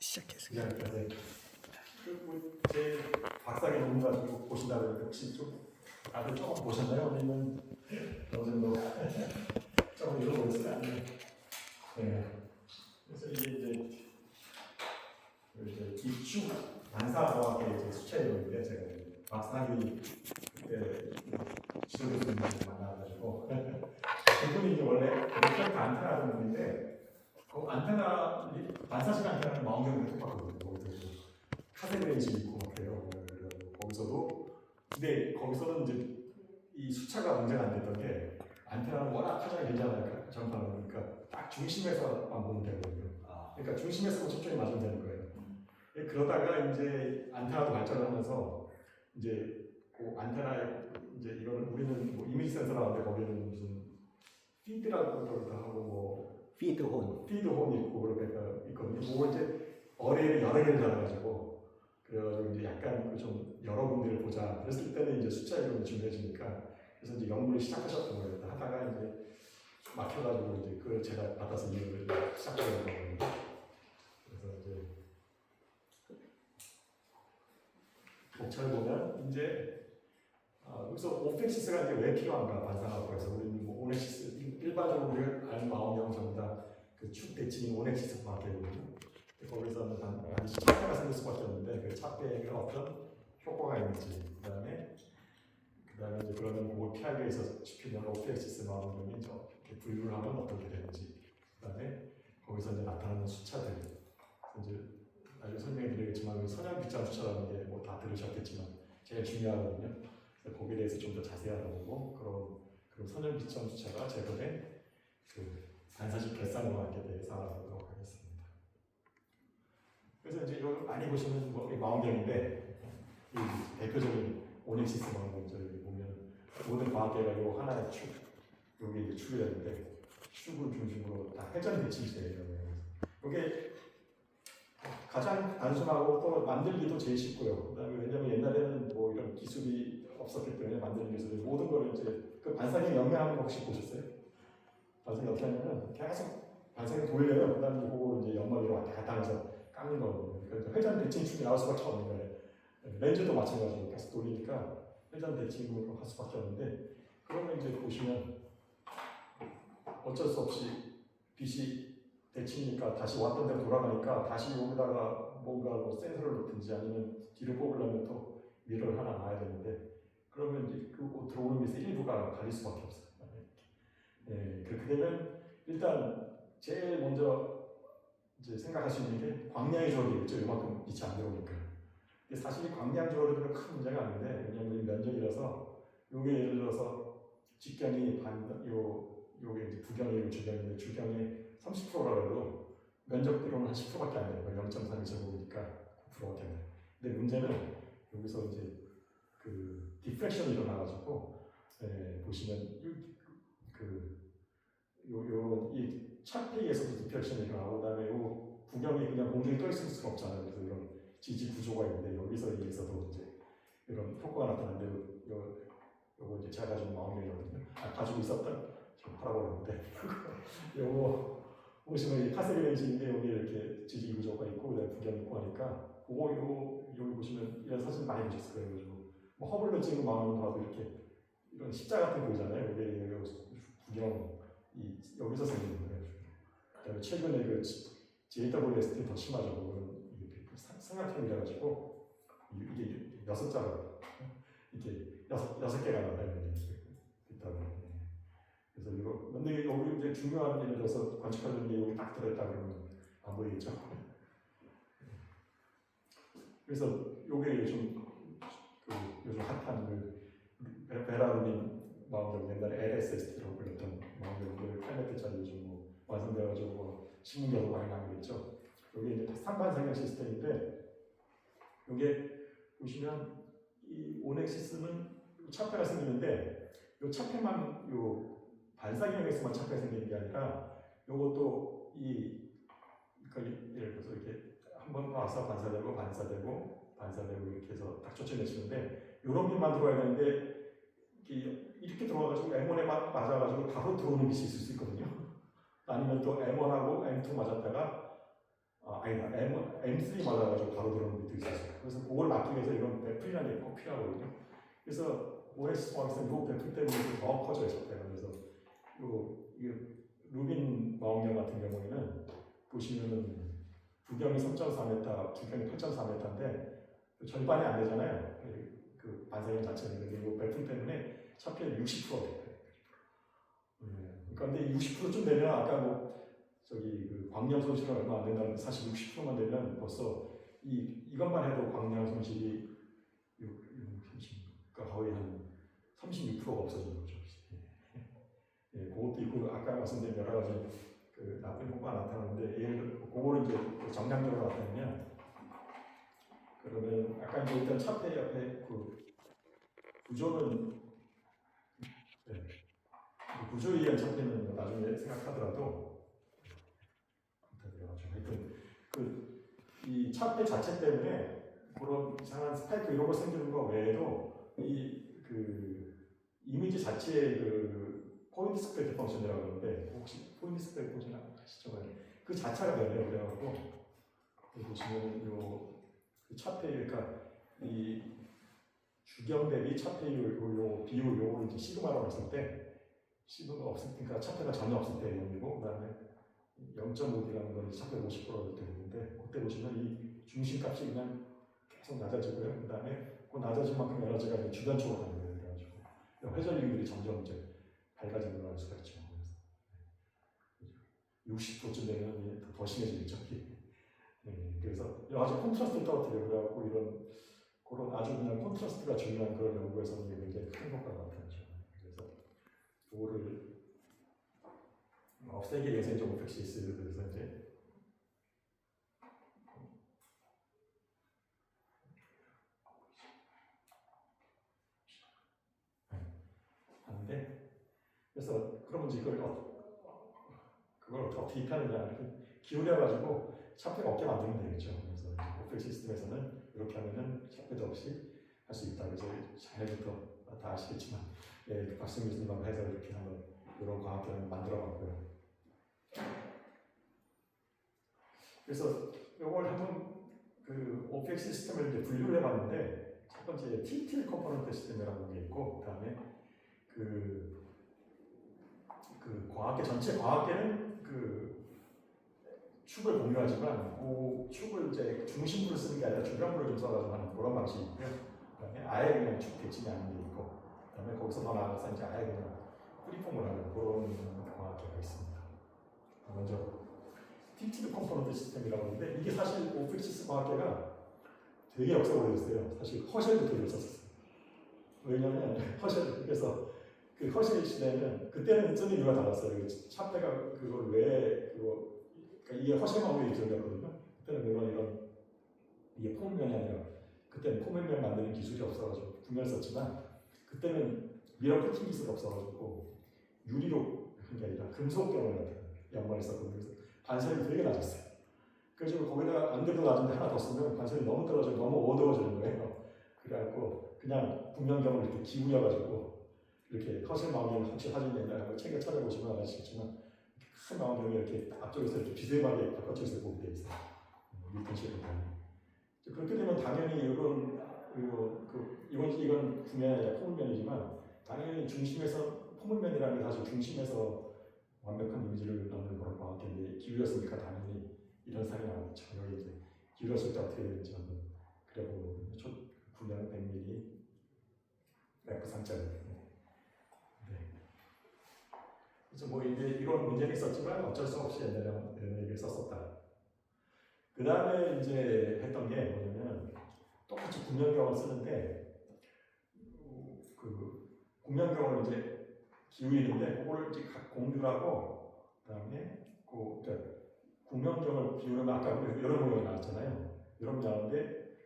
시작했어요. 네. 제 박사기 논문 가지고 보신다고 혹시 좀 다들 조금 보셨나요? 아니면 어느 정도 조금 읽어보셨어요? 네. 그래서 이제 입축 반사과학의 이제 수채였는데 제가 박사학위 그때 지도 교수님을 만나가지고 그분이 이제 원래 목표가 안테나라는 분인데 그 안테나 반사식 안테나는 망원경도 똑같거든요. 거기서 카세트 레인지 있고 막 그래요. 거기서도 근데 거기서는 이제 이 수차가 문제가 안 됐던 게 안테나는 워낙 파장이 되잖아요. 전파는 그러니까 딱 중심에서만 보면 되거든요. 그러니까 중심에서 초점이 맞으면 되는 거예요. 그러다가 이제 안테나도 발전을 하면서 이제 그 안테나에 이제 이거는 우리는 뭐 이미지 센서라는데 거기는 무슨 피드라고도 하고 뭐 피드혼 있고 그렇게 있거든요. 그거 이제 어레이를 여러 개를 달아가지고 그래가지고 이제 약간 좀 여러 군데를 보자. 그랬을 때는 이제 숫자 이런 게 중요해지니까 그래서 이제 연구를 시작하셨던 거예요. 하다가 이제 막혀가지고 이제 그걸 제가 받아서 일을 시작하는 거예요. 그래서 이제 목차를 보면 이제 여기서 오펙시스가 이제 왜 필요한가 반사하고 해서 우리는 뭐 오넥시스 일반적으로 우리가 아는 망원경 전부 다그 축 대칭인 오넥시스밖에 없거든요. 거기서는 반드시 차폐가 생길 수밖에 없는데 그 차폐가 어떤 효과가 있는지 그다음에 이제 그러면 그걸 피하기 위해서 지키는 오펙시스 망원경이 이렇게 분류를 하면 어떻게 되는지 그다음에 거기서 이제 나타나는 숫자들 이제 나중에 설명해 드리겠지만 선형 빗장 숫자라는 게 뭐 다 들으셨겠지만 제일 중요하거든요. 그래서 거기에 대해서 좀 더 자세히 알아보고 그런 선형 빗장 숫자가 제거된 그 반사식 결산과학에 대해서 알아보도록 하겠습니다. 그래서 이제 이걸 많이 보시는 뭐 망원경인데 이 대표적인 오넥시스 망원경 저기 보면 모든 과학계가 이 하나의 축 여기 이제 축이 되는데 축을 중심으로 다 회전 대칭체예요. 이게 가장 단순하고 또 만들기도 제일 쉽고요. 그다음에 왜냐면 옛날에는 뭐 이런 기술이 없었기 때문에 만드는 기술이 모든 걸 이제 그 반사기 연매하는 거 혹시 보셨어요? 반사기 어떻게 하냐면 계속 반사기 돌려요. 그다음에 그거 이제 연막으로 왔다 갔다 하면서 깎는 거거든요. 그러니까 회전 대칭축이 나올 수밖에 없는 거예요. 렌즈도 마찬가지로 계속 돌리니까 회전 대칭으로 할 수밖에 없는데 그러면 이제 보시면 어쩔 수 없이 빛이 대치니까 다시 왔던 데로 돌아가니까 다시 여기다가 뭔가 뭐 센서를 놓든지 아니면 뒤로 뽑으려면 또 미러를 하나 놔야 되는데 그러면 이제 그 들어오는 빛의 일부가 갈릴 수밖에 없어요. 네, 그렇게 되면 일단 제일 먼저 이제 생각할 수 있는 게 광량의 조절이겠죠. 이만큼 빛이 안 들어오니까. 근데 사실 광량 조절은 큰 문제가 아닌데 왜냐하면 면적이라서 요게 예를 들어서 직경이 요게 이제 부경이고 주경인데 주경이 30%라고 해도 면적비로는 한 10%밖에 안 돼요. 0.3제곱이니까 9%밖에 안 돼요. 근데 문제는 여기서 이제 그 디프렉션이 일어나가지고 보시면 이 차폐에서도 디프렉션이 일어나고 그다음에 요 부경이 그냥 공중에 떠 있을 수가 없잖아요. 그래서 이런 지지 구조가 있는데 여기서 의해서도 이제 이런 효과가 나타나는데 요거 이제 제가 가지고 망원경이거든요. 가지고 있었던 좀 팔아버렸는데 요거 보시면 이 카세트 렌즈인데 여기 이렇게 지지 구조가 있고 그다음에 부경이 있고 하니까 여기 보시면 이런 사진 많이 보셨을 거예요. 그리고 뭐 허블로 찍은 망원경 봐도 이렇게 이런 십자 같은 거 보이잖아요. 여기 부경이 여기서 생기는 거예요. 그다음에 최근에 그 JWST 더 심하죠. 이게 삼각형이라 가지고 이게 6자로 이게 6개가 나와요. 있다고. 그래서 이거 근데 여기 이제 중요한 예를 들어서 관측하는 게 여기 딱 들어있다 그러면 안 보이겠죠. 그래서 요게 요즘 핫한 그 베라루민 망원경 옛날에 LSST라고 불렸던 망원경들 8m짜리 요즘 뭐 완성되어가지고 뭐 신문기도 많이 나오겠죠. 여기 이제 3반 상형 시스템인데 요게 보시면 이 오넥시스는 차폐가 생기는데 요 차폐만 요 반사경에서만 차폐가 생기는 게 아니라 요것도 예를 들어서 이렇게 한번 와서 반사되고 이렇게 해서 딱 초점해주는데 요런 빛만 들어와야 되는데 이렇게 들어와가지고 M1에 맞아가지고 바로 들어오는 빛이 있을 수 있거든요. 아니면 또 M1하고 M2 맞았다가 아니다 M3 맞아가지고 바로 들어오는 것도 있었어요. 그래서 그걸 막기 위해서 이런 배플이라는 게 꼭 필요하거든요. 그래서 OS 통합에서 이 배플 때문에 더 커져요. 그래서 이 루빈 마운경 같은 경우에는 보시면은 두경이 3.4m, 두경이 8.4m인데 절반이 안 되잖아요. 그 반사형 자체는. 근데 이 배틀 때문에 차피율 60% 돼요. 그런데 60%쯤 되면 아까 그 광량 손실은 얼마 안 된다는데 사실 60%만 되면 벌써 이것만 해도 광량 손실이 그러니까 거의 한 36%가 없어지는 거죠. 그것도 있고 아까 말씀드린 여러 가지 그 나쁜 효과가 나타나는데 예를 들어 그거를 이제 정량적으로 나타내면 그러면 아까 이제 일단 차폐 옆에 그 구조는 구조에 의한 차폐는 나중에 생각하더라도 하여튼 이 차폐 자체 때문에 그런 이상한 스파이크 이런 거 생기는 거 외에도 그 이미지 자체의 그 포인트 스프레드 펑션이라고 그러는데 혹시 포인트 스프레드 펑션 아시죠? 그 자체가 변해요. 그래갖고 보시면 그 차폐 그러니까 이 주경 대비 차폐율 요 비율 요거를 이제 시그마라고 했을 때 시그마가 없을 때 그러니까 차폐가 전혀 없을 때 0이고 그다음에 0.5D라는 건 차폐 50% 이렇게 되는데 그때 보시면 이 중심값이 그냥 계속 낮아지고요. 그다음에 그 낮아진 만큼 에너지가 이제 주변쪽으로 가는 거예요. 그래가지고 회전율들이 점점 이제 밝아지는 걸 알 수가 있죠. 60%쯤 되면 더 심해지겠죠. 그래서 여러 가지 콘트라스트를 떨어뜨려 그래갖고 그런 아주 그냥 콘트라스트가 중요한 그런 연구에서는 굉장히 큰 효과가 나타나죠. 그래서 그거를 없애기 위해서 이제 오펙시스를 그래서 이제 하는데 그래서 그러면 이제 그걸 어떻게 입히느냐 기울여가지고 차폐가 없게 만들면 되겠죠. 그래서 오펙 시스템에서는 이렇게 하면은 차폐도 없이 할 수 있다. 그래서 자네부터 다 아시겠지만 박승민 교수님하고 해서 이렇게 하는 이런 과학기를 만들어봤고요. 그래서 이걸 한번 그 오펙 시스템을 이제 분류를 해봤는데 첫 번째 TTL 컴포넌트 시스템이라는 게 있고 그다음에 그 과학계 전체 과학계는 그 축을 공유하지만 그 축을 이제 중심부를 쓰는 게 아니라 주변부를 좀 써가지고 하는 그런 방식이 있고요. 그다음에 아예 그냥 축 대칭이 아닌 게 있고, 그다음에 거기서 더 나아가서 이제 아예 그냥 프리폼을 하는 그런 과학계가 있습니다. 먼저 TTL 컴포넌트 시스템이라고 하는데 이게 사실 오펙시스 과학계가 되게 역사가 오래됐어요. 사실 허셸부터 이걸 썼었어요. 왜냐하면 허셸 그래서 그 허셸 시대는 그때는 쓰는 이유가 달랐어요. 차폐가 그걸 왜 그러니까 이게 허셸만 우리 기술이었거든요. 그때는 이런 이게 폼면이 아니라 그때는 폼면 만드는 기술이 없어가지고 분명히 썼지만 그때는 미러 코팅 기술이 없어가지고 유리로 한 게 아니라 금속경을 양말을 썼거든요. 그래서 반사율이 되게 낮았어요. 그래서 거기다가 안 돼도 낮은데 하나 더 쓰면 반사율이 너무 떨어지고 너무 어두워지는 거예요. 그래갖고 그냥 분명경을 이렇게 기울여가지고 이렇게 허슬 마운경을 혹시 사진 옛날에 책에 찾아보시면 아시겠지만 큰 마운경이 이렇게 앞쪽에서 이렇게 비스듬하게 바깥쪽에서 보게 돼 있어요. 밀턴식으로. 그렇게 되면 당연히 이건 분명히 아니라 포물면이지만 당연히 중심에서 포물면이라는 게 사실 중심에서 완벽한 이미지를 넣는 그런 과학인데 기울였으니까 당연히 이런 사람이 나오겠죠. 여기 이제 기울였을 때 어떻게 되는지 한번 그려보면 분량 100mm F3짜리. 그래서 뭐 이제 이런 문제는 있었지만 어쩔 수 없이 옛날에 얘기를 썼었다. 그 다음에 이제 했던 게 뭐냐면 똑같이 군명경을 쓰는데 그 군명경을 이제 기울이는데 그걸 이제 각 공유하고 그다음에 군명경을 비우면 아까 여러 모양이 나왔잖아요. 여러 나왔는데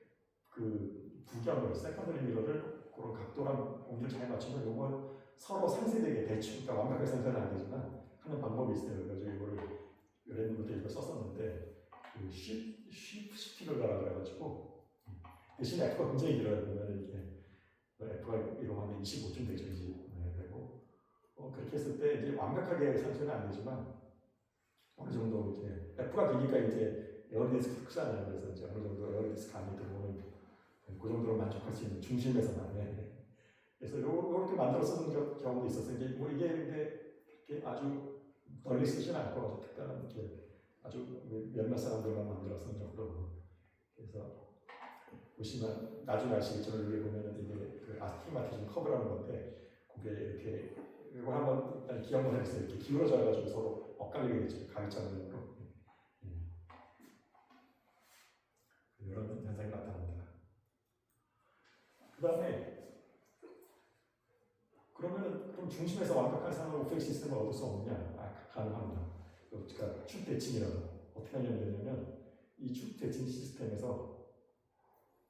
그 부경을 세컨더리 미러를 그런 각도랑 공유를 잘 맞추면 이거 서로 상쇄되게 대충 그러니까 완벽하게 상쇄는 안 되지만 하는 방법이 있어요. 그래서 이거를 여러분들도 이거 썼었는데 그 쉬프트를 가라 그래가지고 대신 F가 굉장히 길어요. 보면 이게 F가 이러면 25쯤 되죠. 되고 그렇게 했을 때 이제 완벽하게 상쇄는 안 되지만 어느 정도 이제 F가 기니까 이제 에어리디스크 크잖아요. 그래서 이제 어느 정도 에어리디스크 안에 들어오는 그 정도로 만족할 수 있는 중심에서만. 그래서 요렇게 만들어 쓰는 경우도 있었어요. 이게 뭐 이게 근데 이렇게 아주 널리 쓰진 않고 아주 특별한 이렇게 아주 몇몇 사람들만 만들어 쓰는 정도로. 그래서 보시면 나중에 아시겠지만 여기 보면은 이게 그 아스티마티즘 커브라는 건데 그게 이렇게 이거 한번 일단 기억만 해주세요. 이렇게 기울어져가지고 서로 엇갈리게 되죠. 가위처럼 이런 현상이 나타납니다. 그 다음에 그러면은 그럼 중심에서 완벽한 상황 오페이 시스템을 얻을 수 없느냐? 가능합니다. 그러니까 축 대칭이라고 어떻게 하면 되냐면 이 축 대칭 시스템에서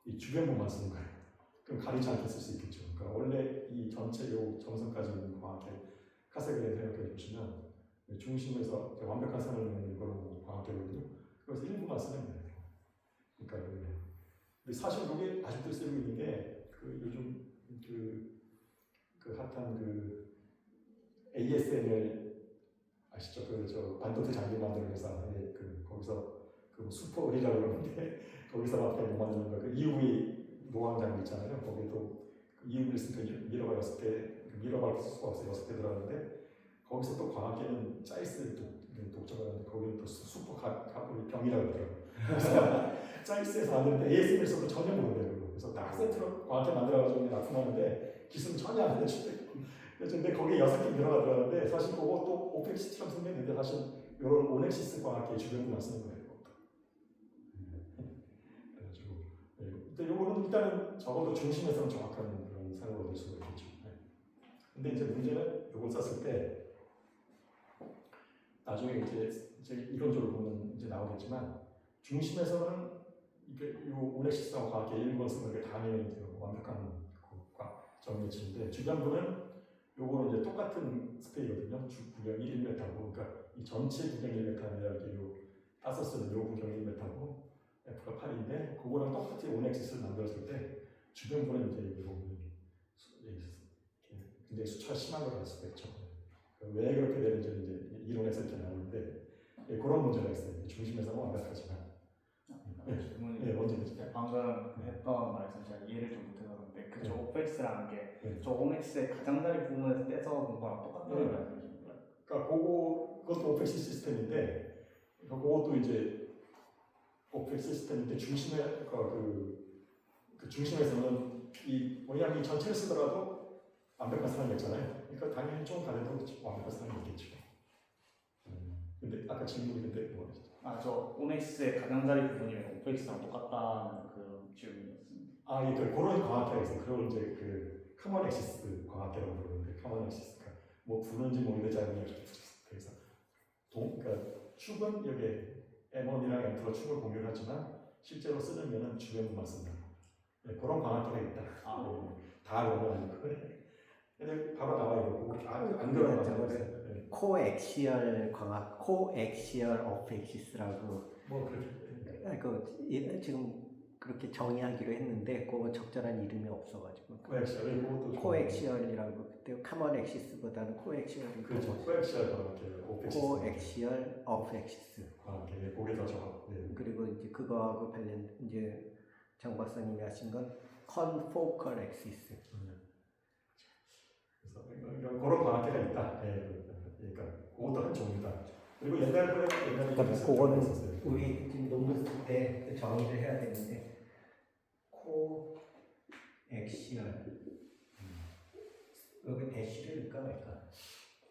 이 주변부만 쓰는 거예요. 그럼 가리지 않게 쓸 수 있겠죠. 그러니까 원래 이 전체 요 점선까지 있는 광학계 카세그를 생각해 보시면 중심에서 완벽한 선을 그리는 걸로 광학계거든요. 그래서 일부만 쓰는 거예요. 그러니까 근데 사실 이게 아직도 쓰고 있는 게 그 요즘 그 핫한 그 ASML 아시죠? 그 저 반도체 장비 만드는 회사에 그 거기서 그 슈퍼 의리라고 그러는데 거기서밖에 못 만드는 거 그 EUV 노광 장비 있잖아요. 거기도 그 EUV 있으니까 미러가 6개, 미러밖에 쓸 수가 없어요. 6개 들어가는데 거기서 또 광학계는 짜이스 독점을 하는데 거기는 또 슈퍼 병이라고 그러더라고요. 짜이스에서 만드는데 ASML에서도 전혀 모르대요. 그래서 딱 세트로 광학계 만들어가지고 납품하는데 기술은 전혀 안 되는데 근데 거기에 6개 미러가 들어가는데 사실 그것도 오펙시처럼 생겼는데 사실 이런 오넥시스 광학계 주변부만 쓰는 거예요. 근데 요거는 일단은 적어도 중심에서는 정확한 그런 사용을 얻을 수가 있겠죠. 근데 이제 문제는 요걸 썼을 때 나중에 이제 이론적으로 보면 이제 나오겠지만 중심에서는 이게 요 오넥시스와 과학의 일부분 쓰는 게 당연히 이제 완벽한 정리치인데 주변부는 요거는 이제 똑같은 스페이거든요. 주 구경이 1m고 그러니까 이 전체 구경이 1m인데 요 따서 쓰는 요 구경이 1m고 F가 8인데 그거랑 똑같이 오넥시스를 만들었을 때 주변부는 이제 이게 보면 굉장히 수치가 심한 걸 알 수가 있죠. 왜 그렇게 되는지 이제 이론에서 이렇게 나오는데 그런 문제가 있어요. 중심에서는 완벽하지만. 네, 언제든지. 방금 했던 말에서 제가 이해를 좀 못해서 그런데 그저 오펙스라는 게 네. 저 오넥스의 가장자리 부분에서 떼서 본 거랑 똑같다는 말씀이신 거예요? 그러니까 그것도 오펙 시스템인데 그것도 이제 오펙 시스템인데 중심에 그 중심에서는 이 모양이 전체를 쓰더라도 완벽한 사람이 있잖아요. 그러니까 당연히 좀 가려도 완벽한 사람이 있겠죠. 근데 아까 질문이 근데 뭐였죠? 저 오넥스의 가장자리 부분이 오펙스랑 똑같다는 그 질문이었습니다. 예, 그런 광학계가 있어요. 그걸 이제 그 커먼 엑시스 광학계라고 부르는데 커먼 엑시스가 뭐 부르는지 모르는데 잘 모르겠어요. 그래서 그러니까 축은 여기 M1이랑 M2가 축을 공유하지만 실제로 쓰는 면은 주변부만 쓴다. 네, 그런 광학계가 있다. 다 그런 건 아니고. 근데 바로 나와요. 안 그런 저거를 코엑시얼 광학, 코엑시얼 오펙시스라고 뭐 그렇게 지금 그렇게 정의하기로 했는데 그거 적절한 이름이 없어가지고 코엑시얼 그것도 코엑시얼이라고 그때 카먼 엑시스보다는 코엑시얼이 그렇죠. 코엑시얼 광학계 코엑시얼 오펙시스 광학계 그게 더 정확. 네. 그리고 이제 그거하고 관련 이제 장 박사님이 하신 건 컨포컬 엑시스. 그래서 이런 그런 광학계가 있다. 네. 그러니까 그것도 한 종류다. 그리고 옛날에 그러니까 그거는 우리 지금 논문 쓸 때 정의를 해야 되는데 코엑시얼 여기 대시를 넣을까 말까?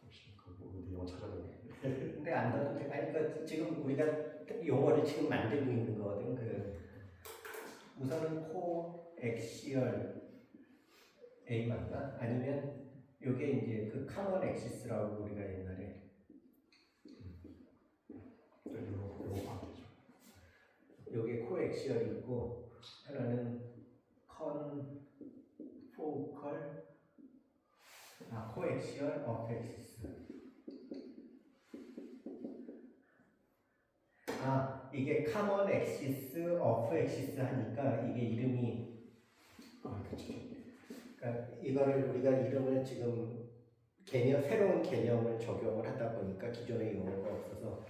어디 영어 찾아보면. 근데 안 넣어도 돼. 아니 그러니까 지금 우리가 용어를 지금 만들고 있는 거거든. 우선은 코엑시얼 A 맞나? 아니면 요게 이제 그 카먼 엑시스라고 우리가 옛날에 요게 코엑시얼이 있고 하나는 컨포컬 코엑시얼 오펙시스. 이게 카먼 엑시스, 오프 엑시스 하니까 이게 이름이 그렇죠. 그러니까 이거를 우리가 이름을 지금 새로운 개념을 적용을 하다 보니까 기존의 용어가 없어서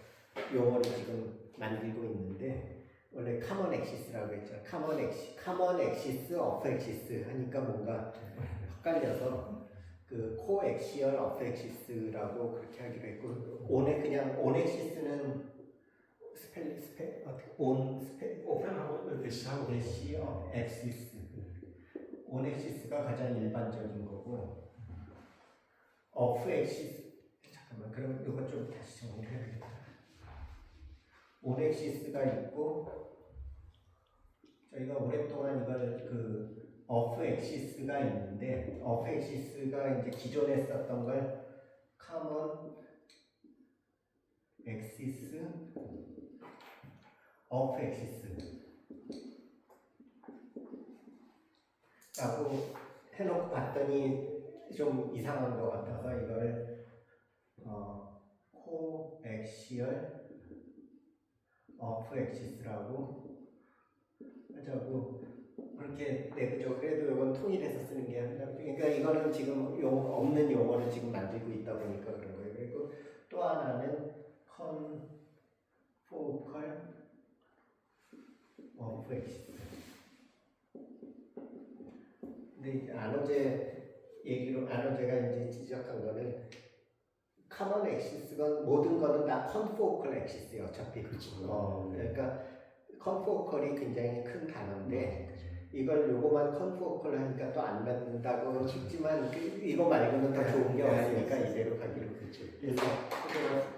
용어를 지금 만들고 있는데 원래 커먼 엑시스라고 했죠. 커먼 엑시스, 오프 엑시스 하니까 뭔가 헷갈려서 그 코엑시얼, 오프 엑시스라고 그렇게 하기로 했고 그냥 온 엑시스는 오펜하고 대시하고 대시 엑시스 온 엑시스가 가장 일반적인 거고 오프 엑시스 잠깐만 그럼 이거 좀 다시 정리를 해야겠다. 온 엑시스가 있고 저희가 오랫동안 이걸 그 오프 엑시스가 있는데 오프 엑시스가 이제 기존에 썼던 걸 커먼 엑시스 오프 엑시스 라고 해놓고 봤더니 좀 이상한 것 같아서 이걸 코엑시얼 오프 엑시스라고 하자고 그렇게 내부적으로 그래도 이건 통일해서 쓰는 게 아니라 그러니까 이거는 지금 없는 용어를 지금 만들고 있다 보니까 그런 거예요. 그리고 또 하나는 컨포컬 오프 엑시스. 근데 이제 아노제가 이제 지적한 거는 커먼 엑시스건 모든 거는 다 컨포컬 엑시스예요. 어차피 그렇죠. 그러니까 컨포컬이 굉장히 큰 단어인데 이걸 요거만 컨포컬 하니까 또 안 맞는다고 싶지만 이거 말고는 더 좋은 게 없으니까 이대로 가기로 했죠. 그래서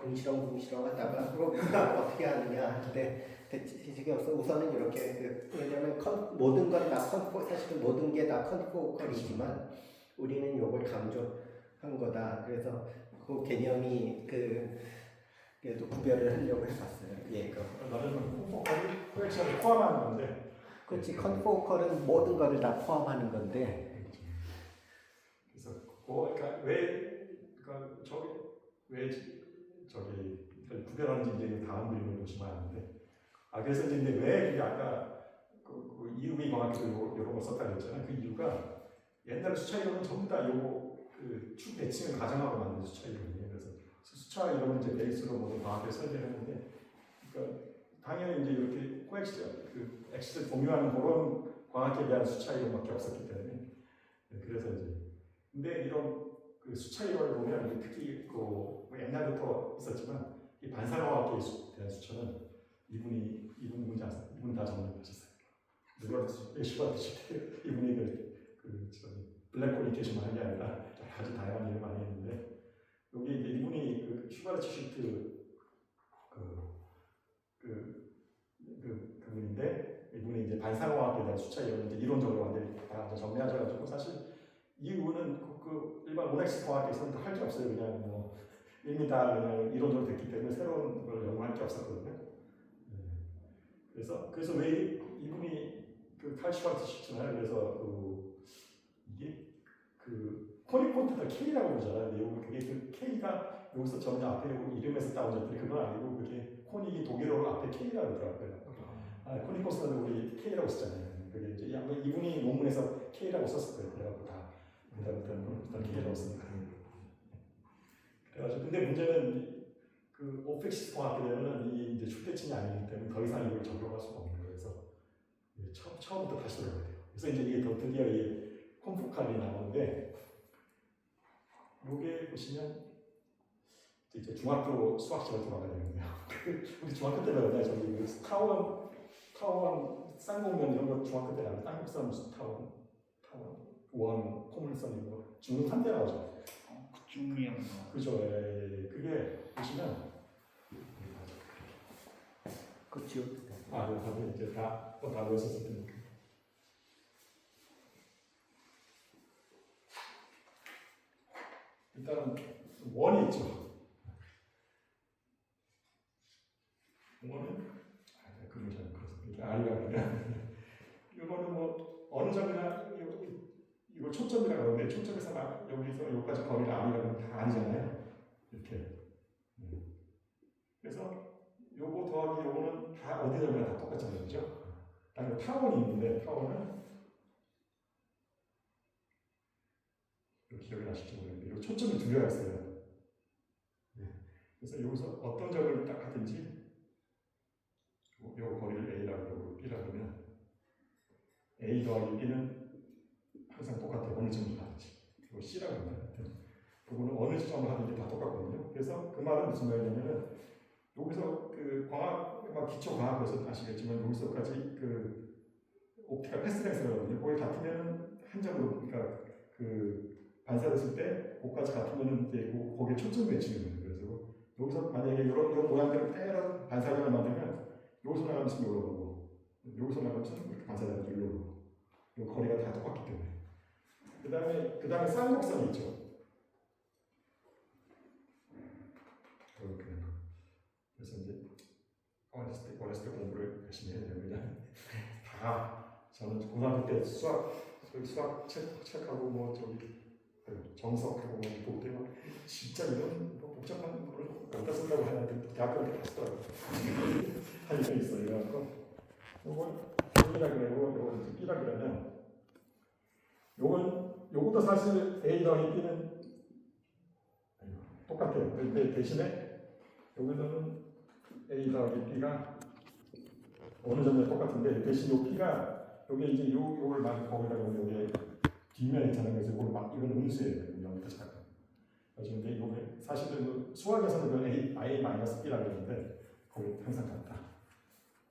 궁시렁궁시렁 하다가 그럼 어떻게 하느냐 하는데 대책이 없어 우선은 이렇게 왜냐면 모든 건 다 사실은 모든 게 다 컨포컬이지만 우리는 요걸 강조한 거다. 그래서 그 개념이 그래도 구별을 하려고 해봤어요. 예, 나는 콤포컬이 코엑시얼을 포함하는 건데 그렇지. 컨포컬은 모든 것을 다 포함하는 건데. 그래서 그러니까 왜 구별하는지 이제 다음 그림을 보시면 아는데 그래서 이제 왜 그게 아까 그 이루비 광학기도 이런 거 썼다 그랬잖아요. 그 이유가 옛날 수차 이론은 전부 다 그축 대칭을 가정하고 만든 수차 이론이에요. 그래서 수차 이론은 이제 베이스로 모든 광학을 설계를 했는데, 그러니까 당연히 이제 이렇게 엑시스를 공유하는 그런 광학에 대한 수차 이론밖에 없었기 때문에 그래서 이제 근데 이런 그 수차 이론을 보면 특히 뭐 옛날부터 있었지만 이 반사광학에 대한 수차는 이분 누군지 아세요? 이분 다 정리하셨어요. 누가 슈바트 이분이 블랙홀 이케이션만 한 게 아니라 아주 다양한 일을 많이 했는데 여기 이제 이분이 슈바르츠 슈트 그분인데 이분이 이제 반사광학에 대한 수차 이론을 이론적으로 완전히 다 정리하셔가지고 사실 이분은 일반 오넥스 광학에서는 할 게 없어요. 그냥 뭐 이미 다 그냥 이론적으로 됐기 때문에 새로운 걸 연구할 게 없었거든요. 그래서 왜 이분이 칼 슈바르츠 슈트나요? 그래서 이게 코니콘트가 K라고 그러잖아요. 그게 K가 여기서 전혀 앞에 이름에서 따온 것들이 그건 아니고 그게 코닉이 독일어로 앞에 K라고 그러더라고요. 코니코스는 우리 K라고 쓰잖아요. 그게 이제 아마 이분이 논문에서 K라고 썼을 거예요. 그래갖고 다 그다음부터는 K라고 씁니다. 그래가지고 근데 문제는 오펙시스 광학에 되면은 이 이제 축대칭이 아니기 때문에 더 이상 이걸 적용할 수가 없는 거예요. 그래서 처음부터 다시 돌아가야 돼요. 그래서 이제 이게 드디어 이 콤포칼이 나오는데 요게 보시면 이제 중학교 수학 시간 돌아가야 되는데요. 우리 중학교 때 배웠나요? 저기 타원 쌍곡면 이런 거 중학교 때 나왔는데 쌍곡선 무슨 타원 원 포물선 이런 거 중국 3대 나오죠. 중미형 그죠. 그게 보시면 그 지옥. 다들 이제 다 외웠었을 테니까. 일단은 원이 있죠. 원은 그걸 잘 그렇습니다. 아니가 그냥 이거는 뭐 어느 점이나 이거 초점이라고 하는데 초점에서 여기서 여기까지 거리가 아니라면 다 아니잖아요. 이렇게. 그래서 요거 더하기 요거는 다 어디 점이나 다 똑같잖아요, 그죠? 아니 타원이 있는데 타원은 기억이 나실지 모르겠는데 이 초점이 두 개가 있어요. 그래서 여기서 어떤 점을 딱 하든지 요 거리를 A라고 그러고 B라고 그러면 A 더하기 B는 항상 똑같아요. 어느 점을 하든지. 그리고 C라고 합니다. 그거는 어느 지점을 하든지 다 똑같거든요. 그래서 그 말은 무슨 말이냐면은 여기서 그 광학, 기초 광학에서 아시겠지만 여기서까지 그 옵티컬 패스렌스거든요. 거기 같으면은 한 점으로, 그러니까 그 반사됐을 때 거기까지 같으면은 이제 거기에 초점을 맞추는 거예요. 그래서 여기서 만약에 이런 모양대로 때려 반사각을 만들면 여기서 나가면서 여기로 오고 여기서 나가면서 이렇게 반사돼서 여기로 오고 이 거리가 다 똑같기 때문에. 그 다음에 쌍곡선이 있죠. 이렇게. 그래서 이제 어렸을 때 공부를 열심히 해야 되는 거냐. 다 저는 고등학교 때 수학 책하고 뭐 저기 정석하고 뭐 볼 때만 진짜 이런 복잡한 거를 어디다 쓴다고 하는데 대학교 때 봤어요. 한 일이 있어요. 그래갖고 요걸 A라 그러고 요걸 B라 그러면 요것도 사실 A 더하기 B는 똑같아요. 근데 대신에 여기서는 A 더하기 B가 어느 정도 똑같은데 대신 요 B가 여기 이제 요걸 막 거기다가 여기 뒷면 있잖아요. 그래서 이걸 막 이건 음수예요. 0까지 가까. 그래서 근데 요게 사실은 수학에서는 그건 A-B라고 그러는데 거기 항상 같다.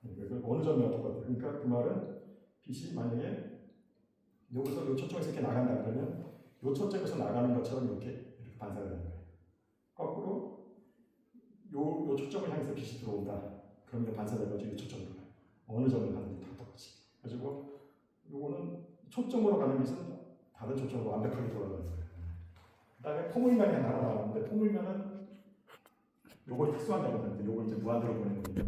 그래서 어느 점이나 똑같아요. 그러니까 그 말은 빛이 만약에 여기서 요 초점에서 이렇게 나간다 그러면 요 초점에서 나가는 것처럼 이렇게 반사가 되는 거예요. 거꾸로 요 초점을 향해서 빛이 들어온다. 그럼 이게 반사돼가지고 이 초점으로 가요. 어느 점을 가든지 다 똑같이. 그래서 요거는 초점으로 가는 빛은 다른 초점으로 완벽하게 돌아가는 거예요. 그 다음에 포물면이 하나 나왔는데 포물면은 요걸 특수한 점은 요걸 이제 무한대로 보내는 거예요.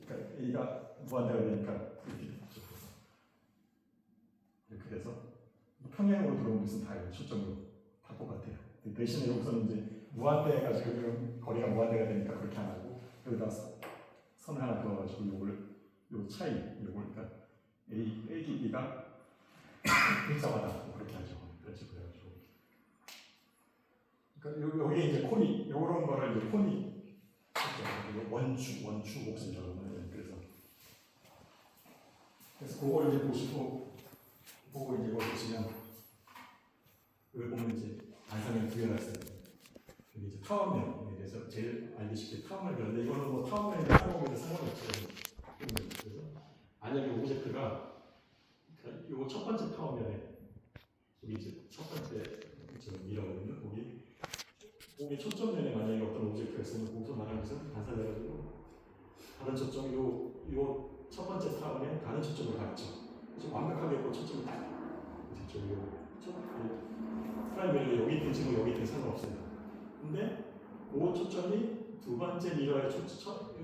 그러니까 A가 무한대가 되니까 이렇게 돼서 평행으로 들어온 빛은 다 초점으로 다 똑같아요. 대신에 여기서는 이제 무한대 해가지고 거리가 무한대가 되니까 그렇게 안 하고 여기다 선 하나 그어가지고 요 차이 요걸 그러니까 A 깊이가 일정하다 그렇게 하죠. 그래가지고 그러니까 여기 이제 콘이 요런 거를 이제 콘이 원축 옥선이라고 하는 그래서 그걸 이제 보고 이제 이걸 보시면 여기 보면 이제 반사면 두 개가 있어요. 여기 이제 타원면에 대해서 제일 알기 쉽게 타원을 그렸는데 이거는 뭐 타원면이나 타원면이나 상관없어요. 그래서 만약에 오브젝트가 요 첫 번째 타원면에 여기 이제 첫 번째 미러거든요. 거기 초점면에 만약에 어떤 오브젝트가 있으면 거기서 말하는 것은 반사돼가지고 다른 초점 요 첫 번째 타원에 다른 초점을 가겠죠. 그래서 완벽하게 그 초점을 딱 프라이머리 여기 있든지 뭐 여기 있든지 상관없어요. 근데 그 초점이 두 번째 미러의 초점하고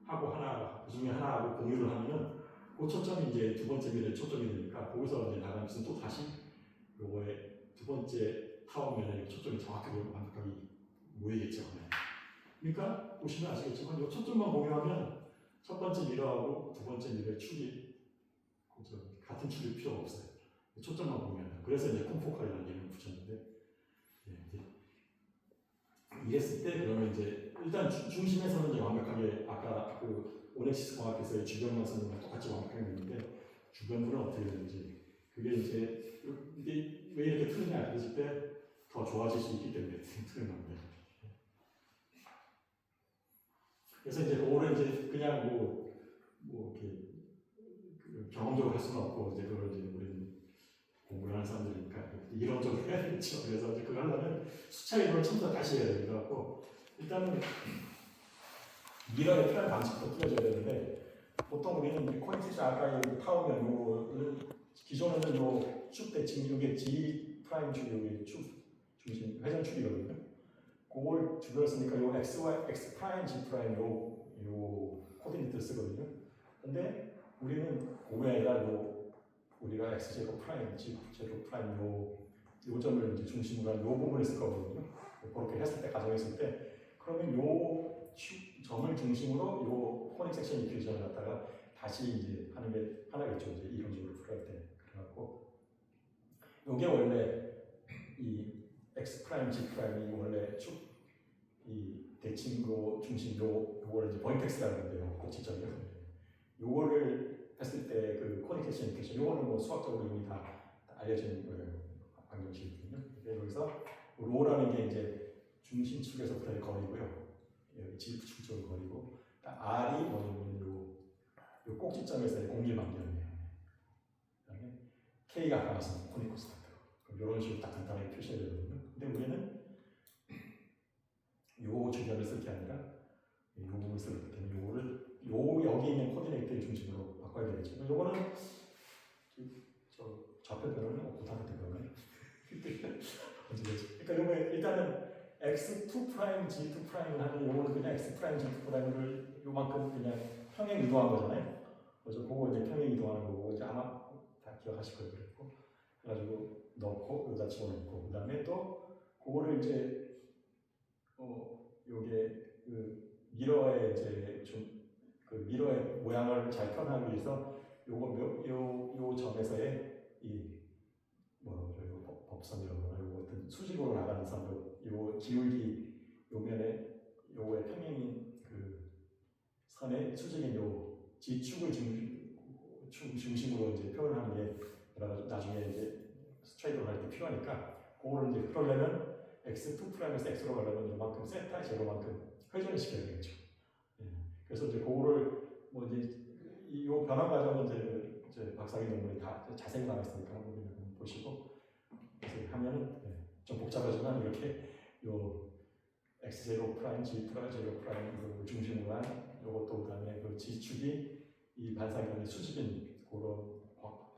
하나 그 중에 하나하고 공유를 하면은 그 초점이 이제 두 번째 미러의 초점이 되니까 거기서 이제 나가는 것은 또 다시 요거의 두 번째 타원면에 초점이 정확하게 완벽하게 모이겠죠. 그러니까 보시면 아시겠지만 이 초점만 공유하면 첫 번째 미러하고 두 번째 미러의 축이 같은 축일 필요가 없어요. 초점만 공유한다. 그래서 이제 콤포컬이라는 이름을 붙였는데 이랬을 때 그러면 이제 일단 중심에서는 이제 완벽하게 아까 그 오넥시스 광학에서의 주변만 쓰는 똑같이 완벽하게 있는데 주변부는 어떻게 되는지 그게 이제 이게 왜 이렇게 틀리냐 그랬을 때 더 좋아질 수 있기 때문에 틀린 겁니다. 그래서 이제 그거를 이제 그냥 뭐 이렇게 경험적으로 할 수는 없고 이제 그걸 이제 우리는 공부를 하는 사람들이니까 이론적으로 해야 되겠죠. 그래서 이제 그걸 하려면 수차 이론을 처음부터 다시 해야 되는 것 같고 일단은 미러의 필요한 방식도 틀어줘야 되는데 보통 우리는 코엑시스 아까 여기 타오면 요 기존에는 요 축 대칭 이게 G 프라임 축 여기 축 중심 회전축이거든요. 그걸 주변에 쓰니까 요 X 프라임 G 프라임 요 코디네이트를 쓰거든요. 근데 우리는 그게 아니라 우리가 X 제곱 프라임 G 제곱 프라임 요 점을 이제 중심으로 한 요 부분을 쓸 거거든요. 그렇게 했을 때 가정했을 때 그러면 요 점을 중심으로 요 코닉 섹션 이퀴리션을 갖다가 다시 이제 하는 게 하나겠죠. 이제 이론적으로 풀어야 때 그래갖고 요게 원래 이 x 프라임, g 프라임이 원래 축이 대칭도 중심 요거를 이제 버텍스라고 하는데요. 꼭지점이요. 요거를 했을 때 그 코니케이션 이퀘이션 요거는 뭐 수학적으로 이미 다 알려진 거예요. 방정식이거든요. 여기서 로라는 게 이제 중심축에서부터의 거리고요. 여기 지프축 쪽의 거리고 R이 뭐냐면 요 꼭지점에서의 공기방향이에요. 그다음에 K가 아까 말씀드린 코니쿠스 같아요. 이런 식으로 딱 간단하게 표시해야 되거든요. 근데 우리는 요 주변을 쓸 게 아니라 요 부분을 쓸 때문에 요거를 여기 있는 코디네이트의 중심으로 바꿔야 되겠죠. 요거는 저 좌표 변화는 없고 다른 변화는 그러니까 요거 일단은 x2 프라임, g2 프라임 하면 요거는 그냥 x 프라임, g2 프라임을 요만큼 그냥 평행 이동한 거잖아요. 그래서 그거 이제 평행 이동하는 거고 이제 아마 다 기억하실 거예요. 그랬고 그래가지고 넣고 여기다 집어넣고 그다음에 또 그거를 이제 요게 그 미러의 이제 좀 그 미러의 모양을 잘 표현하기 위해서 요 점에서의 이 뭐라고 그러죠? 요 법선이라고 하나 요 어떤 수직으로 나가는 선 요 기울기 요 면에 요의 평행인 그 선의 수직인 요 지축을 중심으로 이제 표현하는 게 나중에 이제 스트레이트로 할 때 필요하니까 그거를 이제 그러려면 x2 프라임에서 x로 가려면 요만큼 세타 제로만큼 회전을 시켜야 되겠죠. 예. 그래서 이제 그거를 뭐 이제 이 변화 과정은 이제 박사님 논문에 다 자세히 나와 있으니까 한번 보시고 그래서 하면은 좀 복잡하지만 이렇게 요 x0 프라임, g 프라임, 제로 프라임 중심으로 한 요것도 그다음에 그 지축이 이 반사각형의 수직인 그런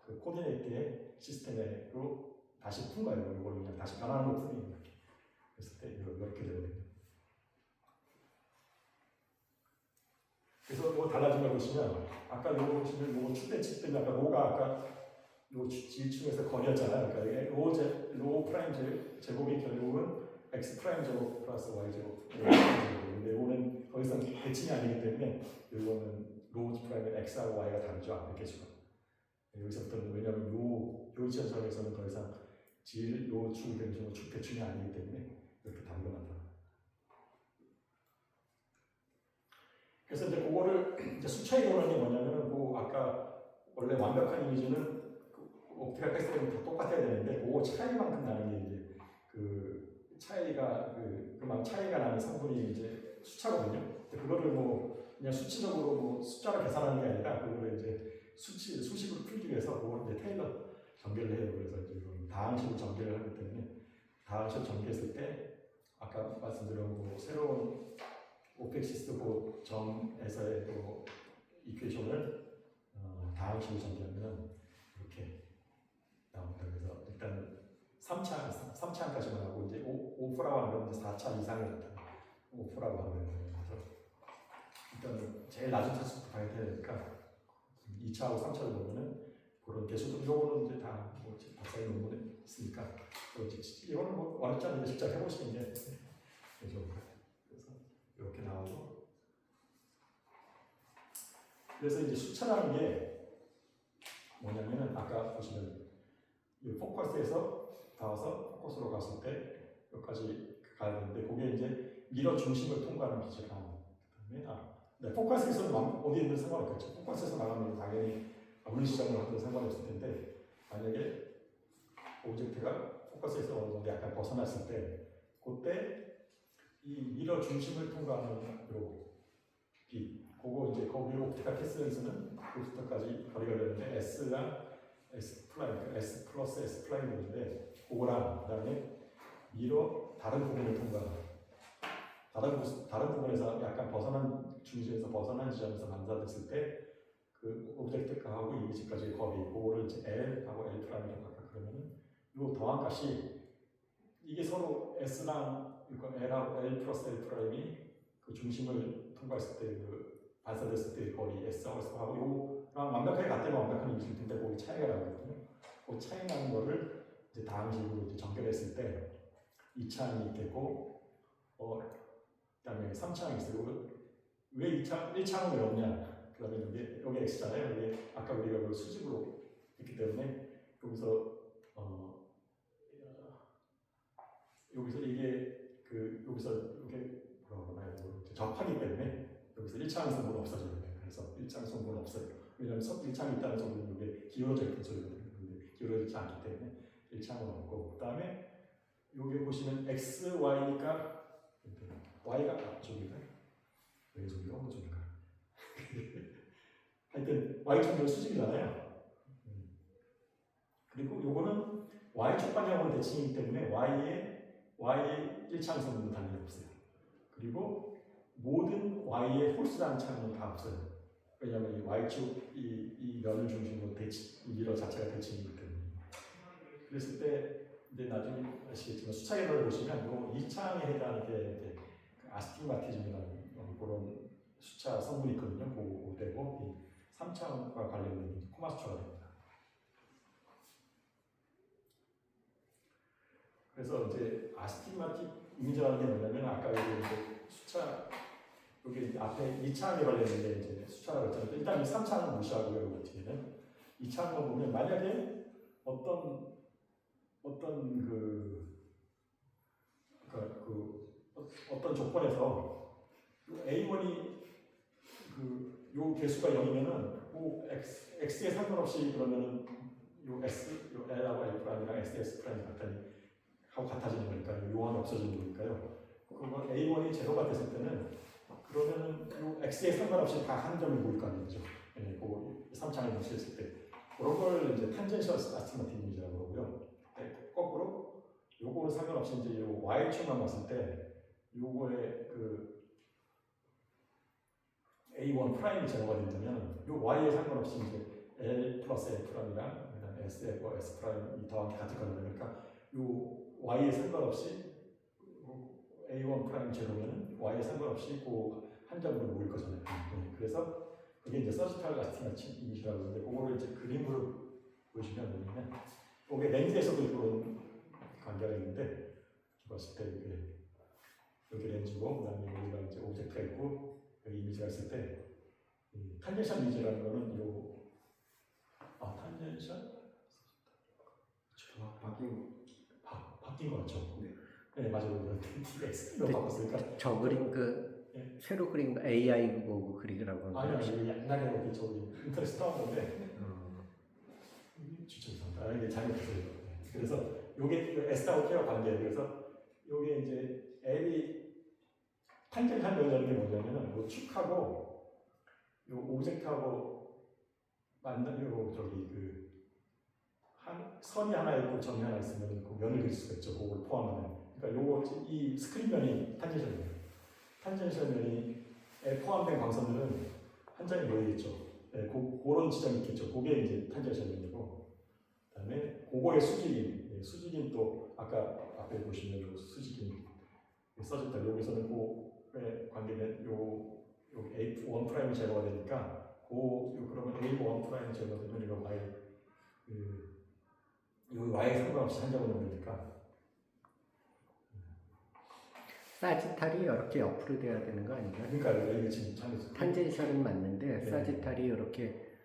그 코디네이트의 시스템으로 다시 푼 거예요. 이걸 그냥 다시 변화하는 것 뿐이에요. 그랬을 때 이렇게 되거든요. 그래서 이거 달라진 걸 보시면 아까 요거 보시면 요거 축대치 때문에 아까 로가 아까 요 지축에서 거리였잖아요. 그러니까 로 프라임 제곱이 결국은 x 프라임 제곱 플러스 y 제곱. 근데 이거는 더 이상 대칭이 아니기 때문에 이거는 로 프라임의 x하고 y가 다르죠. 앞에 개수가. 여기서부터는 왜냐하면 요 지점에서는 더 이상 요 축이 되는 축 대칭이 아니기 때문에 이렇게 다르게 나타나. 그래서 이제 그거를 이제 수차의 결론이 뭐냐면은 그 아까 원래 완벽한 이미지는 옵티컬 패스는 다 똑같아야 되는데 그거 차이만큼 나는 게 이제 그 차이가 그만 차이가 나는 성분이 이제 수차거든요. 그거를 뭐 그냥 수치적으로 뭐 숫자로 계산하는 게 아니라 그거를 이제 수식으로 풀기 위해서 그걸 이제 테일러 전개를 해요. 그래서 이제 다항식으로 전개를 하기 때문에 다항식을 전개했을 때 아까 말씀드린 뭐 새로운 오펙시스 그 점에서의 그 이퀘이션을 다항식으로 전개하면 이렇게 나옵니다. 그래서 일단 3차까지만 하고 이제 5%라고 하면 4차 이상이 나타나요. 5%라고 하면 그래서 일단 제일 낮은 차수부터 봐야 되니까 2차하고 3차를 보면은 그런 개수도 요거는 이제 다 뭐 박사님 논문에 있으니까 이거는 뭐 어렵지 않은데 직접 해보시는 게 좋을 것 같아요. 그래서 이렇게 나오고 그래서 이제 수차라는 게 뭐냐면은 아까 보시면 이 포커스에서 나와서 포커스로 갔을 때 여기까지 가야 되는데 그게 이제 미러 중심을 통과하는 기체가 그다음에 포커스에서는 어디에 있는 상관없겠죠. 포커스에서 나가면 당연히 물리시장을 하든 상관이 없을 텐데 만약에 오브젝트가 포커스에서 어느 정도 약간 벗어났을 때 그때 이 미러 중심을 통과하는 요 빛 그거 이제 거기 옵티컬 패스에서는 그부터까지 거리가 되는데 S랑 S 프라임, S 플러스 S 프라임인데 그거랑 그다음에 미러 다른 부분을 통과하는 다른 부분에서 약간 벗어난 중심에서 벗어난 지점에서 만나됐을 때 그 오브젝트하고 이미지까지의 거리 그거를 이제 L하고 L 프라임이라고 할까 그러면은 요 더한 값이 이게 서로 S랑 L하고 L 플러스 L 프라임이 그 중심을 통과했을 때 그 반사됐을 때의 거리 S하고 S하고 요랑 완벽하게 같다면 완벽한 이미지일 텐데 거기 차이가 나거든요. 그 차이 나는 거를 이제 다항식으로 이제 전개했을 때 2차항이 있겠고 그다음에 3차항이 있어요. 왜 1차항은 왜 없냐? 그다음에 여기 X잖아요. 여기 아까 우리가 그 수직으로 했기 때문에 여기서 여기서 이게 여기서 이게 뭐라고 하나요? 접하기 때문에 여기서 일차항성분은 없어져요. 그래서 일차항성분은 없어요. 왜냐하면 일차항이 있다는 소리는 이게 기울어져 있는 소리거든요. 근데 기울어지지 않기 때문에 일차항은 없고, 그 다음에 여기 보시면 x, y니까 y가 앞쪽인가? 왼쪽인가 오른쪽인가? 하여튼 y축은 수직이잖아요. 그리고 요거는 y축 방향으로 대칭이기 때문에 y의 일차항성분도 당연히 없어요. 그리고 모든 y의 홀수라는 차는 다 없어요. 왜냐하면 이 y축 이 면을 중심으로 이 미러 자체가 대칭이기 때문에. 그랬을 때 이제 나중에 아시겠지만 수차 계산을 보시면 요 2차항에 해당하는 게 아스티그마티즘이라는 그런 수차 성분이 있거든요. 그대고 이 3차항과 관련된 코마수초가 됩니다. 그래서 이제 아스티그마틱 이미지라는 게 뭐냐면 아까 여기 이제 수차 여기 앞에 2차항에 관련된 이제 수차라고 했잖아요. 일단 이 3차항은 무시하고요. 이거 어떻게는 2차항을 보면 만약에 어떤 어떤 조건에서 A1이 요 개수가 0이면은 x에 상관없이 그러면은 요 L하고 L''이랑 SS' 하고 같아지는 거니까 요항이 없어지는 거니까요. 그거 A1이 제로가 됐을 때는 그러면은 요 x에 상관없이 다 한 점을 모일 거 아니죠. 예, 그 3차항에 무시했을 때 그런 걸 이제 탄젠셜 아스티그마틱 이미지라고 그러고요. 네, 거꾸로 요거는 상관없이 이제 요 y축만 봤을 때 요거의 A1 프라임이 제로가 된다면 요 y에 상관없이 이제 L 플러스 L 프라임이랑 그다음에 S하고 S 프라임이 더하기 같을 거예요. 그러니까 요 y에 상관없이 A1 프라임 제로면은 y에 상관없이 한 점으로 모일 거잖아요. 그래서 그게 이제 서지탈 아스티그마틱 이미지라고 하는데 그거를 이제 그림으로 보시면 뭐냐면 이게 렌즈에서도 그런 관계가 있는데 봤을 때 여기 렌즈고 그다음에 여기가 이제 오브젝트가 있고 여기 이미지가 있을 때 탄젠셜 이미지라는 거는 탄젠셜 바뀐 거 같죠? 네 맞아요. X로 바꿨으니까 저 그림 네. 새로 그린 AI 보고 그리라고 하는 아니요 옛날에 저기 인터넷 나온 건데 추천합니다. 이게 잘못했어요. 그래서 요게 S하고 K와 관계예요. 그래서 요게 이제 L이 탄젠셜 면이라는 게 뭐냐면은 요 축하고 요 오브젝트하고 만나요 선이 하나 있고 점이 하나 있으면 그 면을 그릴 수가 있죠. 그걸 포함하면. 그러니까 요거 이 스크린 면이 탄젠셜이에요. 탄젠셜 면에 포함된 광선들은 한 장에 모이겠죠. 네, 그런 지점이 있겠죠. 그게 이제 탄젠셜 면이고, 그다음에 그거의 수직인 또 아까 앞에 보시면 요 수직인 써졌다. 여기서는 그에 관계된 요 A1 프라임 제거가 되니까 그러면 A1 프라임 제거되면 이거 y에 상관없이 한 점을 넣으니까 사지탈이 이렇게 옆으로 돼야 되는 거 아닌가요? 그러니까 이게 지금 참 탄젠셜은 맞는데 네. 사지탈이 이렇게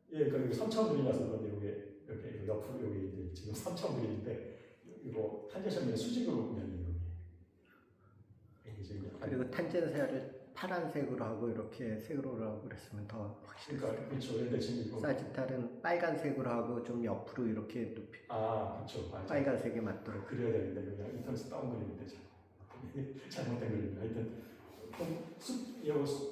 그러니까 3차원분이라서 그런데 이렇게 옆으로 여기 이제 지금 3차원분인데 이거 탄젠셜면이 수직으로 면이에요. 그리고 탄젠셜을 파란색으로 하고 이렇게 색으로 하고 그랬으면 더 확실히. 그러니까 그렇죠. 근데 지금 이거 사지탈은 빨간색으로 하고 좀 옆으로 이렇게 높이. 그렇죠. 맞아. 빨간색에 맞도록. 그래야 되는데 그냥 인터넷 다운 그림인데 잘못된 그림이에요. 하여튼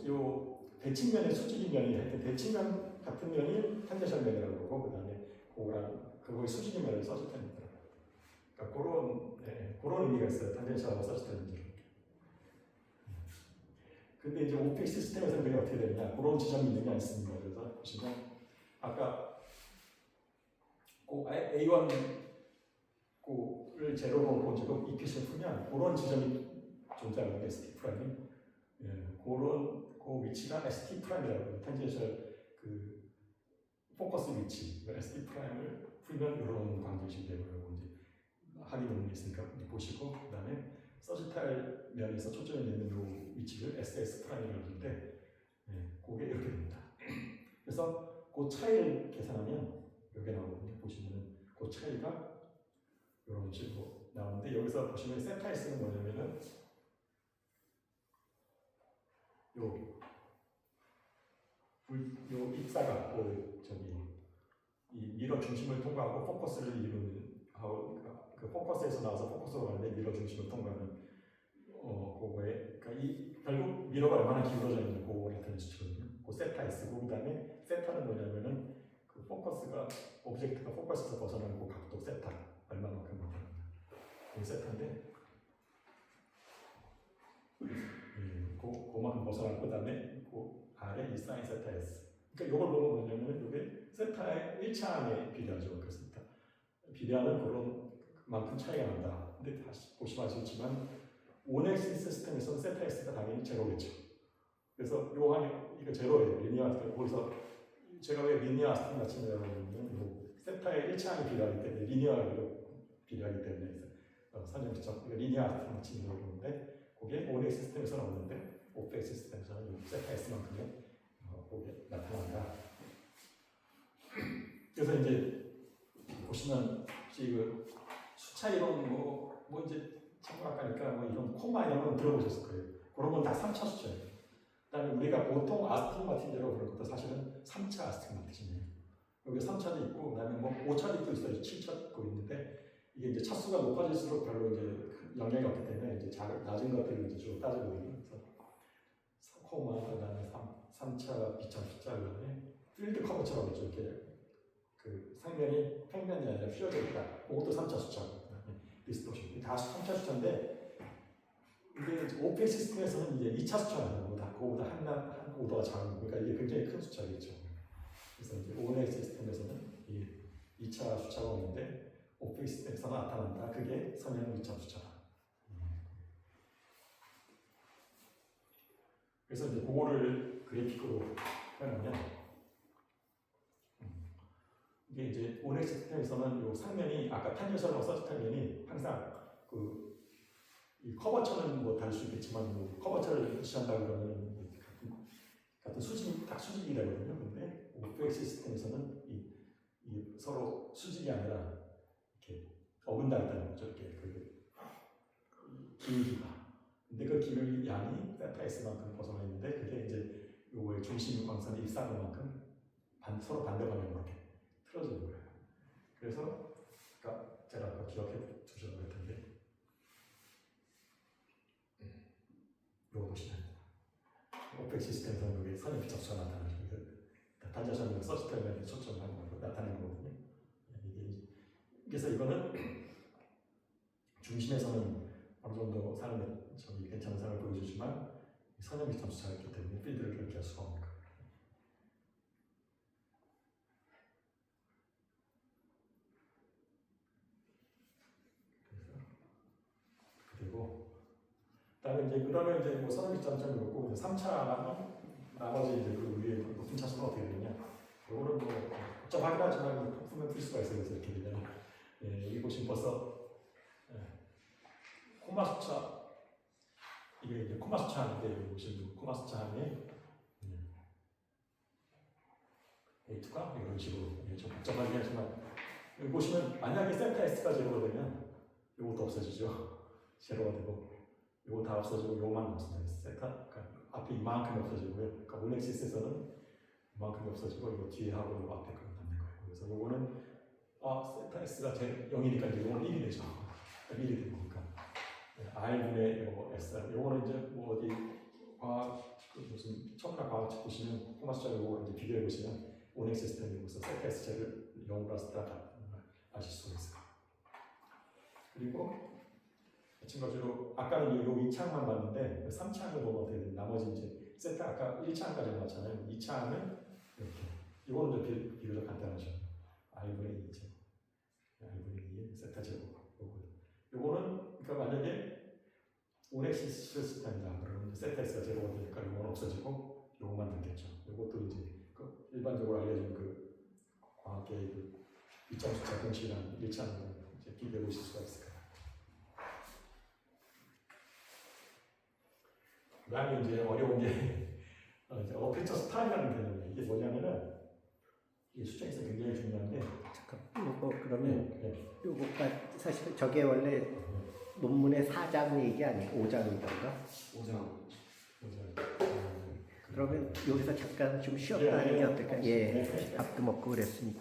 요 대칭면의 수직인 면이 하여튼 대칭면 같은 면이 탄젠셜 면이라고 그러고 그다음에 그거의 수직인 면을 서지탈입니다. 그러니까 그런 의미가 있어요. 탄젠셜하고 서지탈 문제. 근데 이제 오펙 시스템에서는 그게 어떻게 되느냐? 그런 지점이 있느냐 있습니다. 그래서 보시면 아까 A1 를 제로로 보지고 이퀴션 풀면 그런 지점이 존재하는 게 ST 프라임. 그런 위치가 ST 프라임이라고 해요. 탄젠셜 포커스 위치, ST 프라임을 풀면 이런 관계식이 되고요. 이제 학위 논문이 있으니까 보시고 그다음에 서지탈 면에서 초점이 있는 요 위치를 SS 프라임이라고 하는데 그게 이렇게 됩니다. 그래서 그 차이를 계산하면 여기 나오거든요. 보시면은 그 차이가 이런 식으로 나오는데 여기서 보시면 세타S는 뭐냐면은 요 입사가 이 미러 중심을 통과하고 포커스를 이루는 그 포커스에서 나와서 포커스로 가는데 미러 중심을 통과하는 그거에 그러니까 이 결국 미러가 얼마나 기울어져 있는 그거를 나타낼 수치거든요. 그 세타 S고 그다음에 세타는 뭐냐면은 그 포커스가 오브젝트가 포커스에서 벗어나는 그 각도 세타 얼마만큼 나타납니다. 이 세타인데 그만큼 벗어나고 그다음에 그 아래 이 사인 세타 S. 그러니까 이걸 보면 뭐냐면은 이게 세타의 1차항에 비례하죠. 그 세타 비례하는 그런 만큼 차이가 난다. 근데 다시 보시면 아시겠지만 온엑시스 시스템에서는 세타 S가 당연히 제로겠죠. 그래서 이거 제로예요. 리니어 거기서 제가 왜 리니어 아스틴 마침이라고 하냐면 세타의 1차항이 비례하기 때문에 리니어로 비례하기 때문에 선형시점 리니어 아스틴 마침이라고 그러는데 그게 온엑 시스템에서는 없는데 오펙 시스템에서는 세타 S만큼의 그게 나타난다. 그래서 이제 보시면 그 수차 이론 뭐 이제 참고학과니까 뭐 이런 콤마 이런 건 들어보셨을 거예요. 그런 건 다 3차 수차예요. 그다음에 우리가 보통 아스틱마틴이라고 부르는 것도 사실은 3차 아스틱마틴이에요. 여기 3차도 있고 그다음에 뭐 5차도 있어요. 7차도 있는데 이게 이제 차수가 높아질수록 별로 이제 영향이 없기 때문에 이제 낮은 것들을 이제 주로 따지거든요. 그래서 콤마 그다음에 3차 비참 숫자 그다음에 필드 커버처럼 이렇게 그 상면이 평면이 아니라 휘어져 있다. 그것도 3차 수차고 디스토션 다 3차 수차인데 이게 오펙 시스템에서는 이제 2차 수차예요. 그거보다 한 오더가 작은 거니까 이게 굉장히 큰 수차겠죠. 그래서 이제 온엑 시스템에서는 이 2차 수차가 오는데 오펙 시스템에서 나타난다. 그게 선형 2차 수차다. 그래서 이제 그거를 그래픽으로 표현하면 이게 이제 온엑 시스템에서는 요 상면이 아까 탄저설하고 서지탈면이 항상 이 커버처는 뭐 다를 수 있겠지만 뭐 커버처를 시한다 그러면 같은 딱 수직이 되거든요. 근데 오펙 시스템에서는 이 서로 수직이 아니라 이렇게 어긋나 있다는 거죠. 이렇게 기울기가. 근데 그 기울 양이 세타 S만큼 벗어나 있는데 그게 이제 요거의 중심 광선이 입사하는 만큼 서로 반대 방향으로 이렇게 틀어지는 거예요. 그래서 제가 아까 기억해 두셔도 될 텐데 이거 보시면 오펙 시스템에서는 여기 선형 비접수가 나타나죠. 단자선을 서치텔면에 초점하는 걸로 나타내는 거거든요. 그래서 이거는 중심에서는 어느 정도 괜찮은 상을 보여주지만 선형 비접수가 있기 때문에 필드를 그렇게 할 수가 없는 거예요. 그다음에 이제 뭐 선언 입장점이 있고 3차랑 나머지 이제 그 위에 높은 차수는 어떻게 되냐? 이거는 뭐 복잡하긴 하지만 풀면 풀 수가 있어요. 그래서 이렇게 되면 여기 보시면 벌써 코마 수차 이게 이제 코마 수차인데 여기 보시면 코마 수차 안에 A2가 이런 식으로 좀 복잡하긴 하지만 여기 보시면 만약에 세타 S가 제로가 되면 이것도 없어지죠. 제로가 되고. 요거 다 없어지고 요만 없어져요. 세타 그러니까 앞에 이만큼 없어지고요. 그러니까 온엑시스에서는 이만큼이 없어지고 요 뒤에 하고 요 앞에 거 남는 거예요. 그래서 요거는 세타 S가 0이니까 이제 요거는 1이 되죠. 1이 되는 거니까 R분의 요 S 요거는 이제 뭐 어디 과학 무슨 천문학 과학책 보시면 코마 숫자 요거 이제 비교해 보시면 온엑 시스템이고서 세타 S제를 0으로 했을 때 아실 수가 있어요. 그리고 마찬가지로 아까는 요 2차항만 봤는데 3차항을 보면 어떻게 되냐? 나머지 이제 세타 아까 1차항까지 나왔잖아요. 2차항은 이렇게 이거는 이제 비교적 간단하죠. R분의 2제 R분의 2의 세타 제곱 요거는 그러니까 만약에 온엑시스 시스템이다 그러면 세타 S가 제로가 되니까 요거는 없어지고 요거만 남겠죠. 요것도 이제 그 일반적으로 알려진 그 과학계의 그 입장수차 공식이라는 1차항을 이제 비교해 보실 수가 있을 거예요. 그 다음에 이제 어려운 게 어페처 스타일이라는 개념이에요. 이게 뭐냐면은 이 숫자에서 굉장히 중요한데. 잠깐 요거 그러면 네. 요거가 사실 저게 원래 논문의 4장 얘기 아니고 5장이던가? 5장. 그러면 여기서 잠깐 좀 네, 쉬었다 하는 게 네. 어떨까? 예, 네. 밥도 먹고 그랬으니까.